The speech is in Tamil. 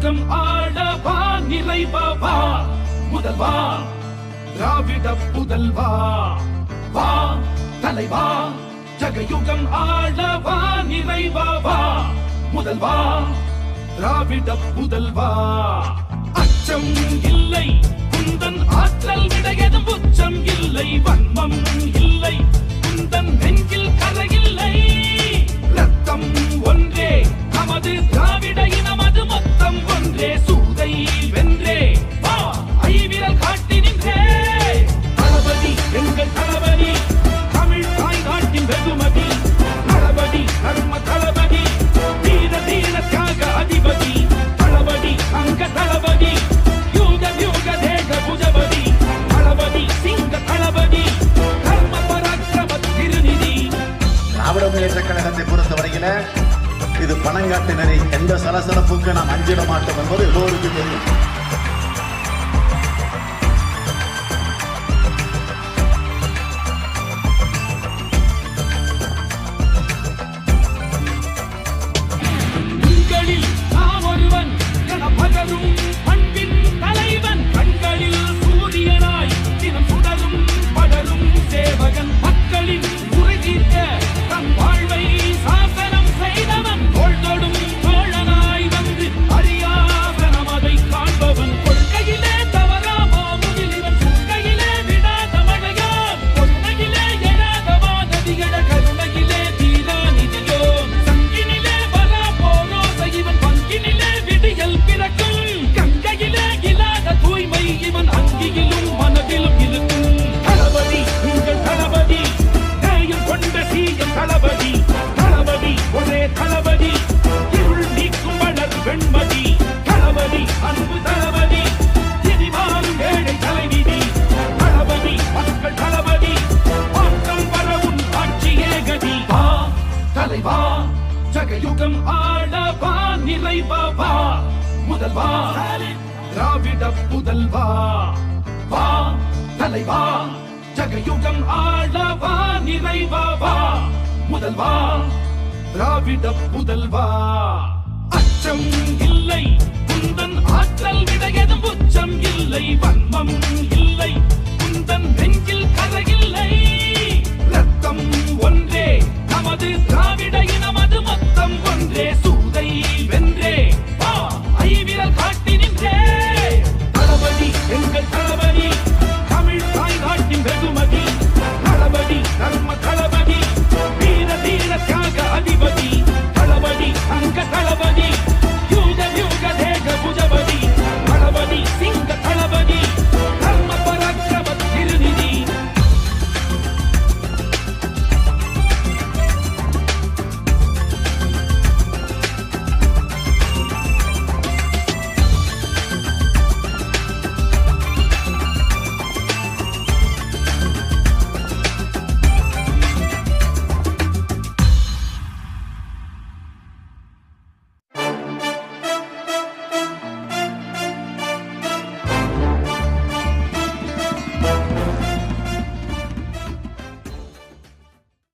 யுகம் ஆளவா நிறைவா முதல்வா திராவிட புதல்வா வா தலைவா ஜகயுகம் ஆளவா நிறைவா முதல்வா திராவிட புதல்வா அச்சம் இல்லை குந்தன் ஆற்றல் விடையதும் உச்சம் இல்லை வன்மம் இல்லை குந்தன் நெஞ்சில் கரையில்லை ரத்தம் ஒன்றே நமது திராவிட இனமது மொத்தம் ஒன்றே சூதை வென்றே வா ஐவிரல் காட்டி நின்றே தளபதி எங்கள் தளபதி தமிழ் தாய் நாட்டின் வெகுமதி தளபதி தர்ம தளபதி தீர தீர தியாக அதிபதி தளபதி அங்க தளபதி யூக யூக தேக புஜபதி தளபதி சிங்க தளபதி தர்ம பராக்கிரம திருநிதி. திராவிட முன்னேற்ற கழகத்தை பொறுத்தவரையில இது பணங்காட்டினரை எந்த சலசலப்புக்கு நாம் அஞ்சிட மாட்டோம் என்பது எல்லோருக்கும் தெரியும். உங்களில் நாம் ஒருவன் என பகரும் பண்பின் தலைவன் கண்களில் சூரியனாய் தினம் சுடரும் படரும் சேவகன் மக்களின் குறை தீர்க்க தன் வாழ்வை சாசனம் செய்தவன் தோள்தொடும் தோழனாய் வந்து அறியாசனம் அதை காண்பவன் கொள்கையிலே தவறாமா முகிலிவன் சுக்கையிலே விடாத மழையாம் கொள்கையிலே எழாதவா நதிகட கருணையிலே தீரா நிதியோ சங்கினிலே வரா போரோசை இவன் பங்கினிலே விடியல் பிறக்கும் கங்கையிலே இல்லாத தூய்மை இவன் அங்கியிலும் மனதிலும் இருக்கும் தளபதி உங்கள் தளபதி நேயம் கொண்ட சீயம் தளபதி தளபதி ஒரே தளபதி இருள் நீக்கும் வளர் வெண்மதி தளபதி அன்பு தளபதி திரிமாறும் ஏழை தலைவிதி தளபதி மக்கள் தளபதி மாற்றம் வரவும் ஆட்சியே கதி வா தலைவா ஜகயுகம் ஆளவா நிறைவா முதல்வா திராவிட புதல்வா வா தலைவா ஜகயுகம் ஆளவா நிறைவா முதல்வா திராவிட புதல்வா அச்சம் இல்லை குந்தன் ஆற்றல் விடையதும் உச்சம் இல்லை வன்மம் இல்லை குந்தன் நெஞ்சில் கரையில்லை ரத்தம் ஒன்றே நமது திராவிட இனமது மொத்தம் ஒன்றே